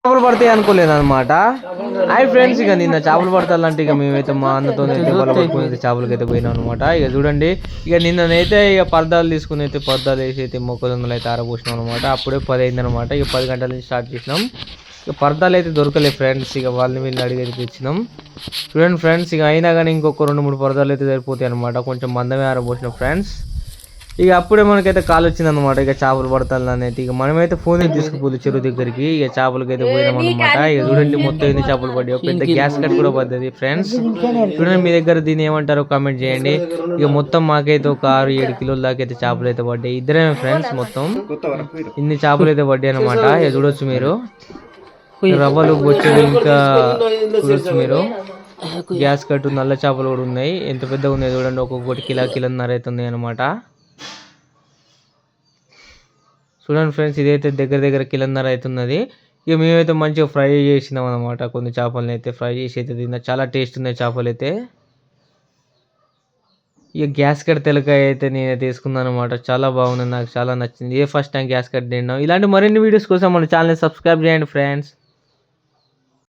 చేపలు పడతాయి అనుకోలేదు అనమాట. హాయ్ ఫ్రెండ్స్, ఇక నిన్న చేపలు పడతాలంటే ఇక మేమైతే మా అన్నతో వల పట్టుకుని చేపలకి అయితే పోయినాం అనమాట. ఇక చూడండి, ఇక నిన్ననైతే ఇక పరదాలు తీసుకుని అయితే పరదాలు వేసి అయితే మొక్కజొన్నలు అయితే ఆరబోసినాం అనమాట. అప్పుడే 10 అయింది అనమాట. ఇక 10 గంటల నుంచి స్టార్ట్ చేసినాం. ఇక పరదాలు అయితే దొరకలేదు ఫ్రెండ్స్. ఇక వాళ్ళని వీళ్ళని అడిగి అయితే తెచ్చినాం. చూడండి ఫ్రెండ్స్, ఇక అయినా కానీ ఇంకొక 2-3 పరదాలు అయితే సరిపోతాయి అనమాట. కొంచెం మందమే ఆరబోసినాం ఫ్రెండ్స్. ఇక అప్పుడే మనకైతే కాల్ వచ్చిందనమాట. ఇక చేపలు పడతాను అనేది ఇక మనమైతే ఫోన్ తీసుకుపోదు చెరువు దగ్గరికి. ఇక చేపలకి అయితే పోయినాం అనమాట. ఇక చూడండి మొత్తం ఎన్ని చేపలు పడ్డాయో. పెద్ద గ్యాస్ కట్ కూడా పడ్డది ఫ్రెండ్స్. చూడండి, మీ దగ్గర దీన్ని ఏమంటారో కామెంట్ చేయండి. ఇక మొత్తం మాకైతే ఒక 6-7 కిలోల దాకా అయితే చేపలు అయితే పడ్డాయి. ఇద్దరేమే ఫ్రెండ్స్. మొత్తం ఇన్ని చేపలు అయితే పడ్డాయి అనమాట. ఇక చూడొచ్చు మీరు, రవ్వలు బొచ్చెలు ఇంకా చూడొచ్చు మీరు. గ్యాస్ కట్టు నల్ల చేపలు కూడా ఉన్నాయి. ఎంత పెద్దగా ఉన్నాయి చూడండి. ఒక్కొక్కటి కిలోన్నర అయితే ఉన్నాయి అనమాట. చూడండి ఫ్రెండ్స్, ఇదైతే దగ్గర కిలోన్నర అవుతున్నది. ఇక మేమైతే మంచిగా ఫ్రై చేసినాం అనమాట. కొన్ని చేపలని అయితే ఫ్రై చేసి అయితే తిన్నా. చాలా టేస్ట్ ఉన్నాయి చేపలు అయితే. ఇక గ్యాస్ కట్ తెలకాయ అయితే నేనే తీసుకున్నాను అనమాట. చాలా బాగుంది, నాకు చాలా నచ్చింది. ఫస్ట్ టైం గ్యాస్ కట్ తిన్నాం. ఇలాంటి మరిన్ని వీడియోస్ కోసం మన ఛానల్ని సబ్స్క్రైబ్ చేయండి ఫ్రెండ్స్.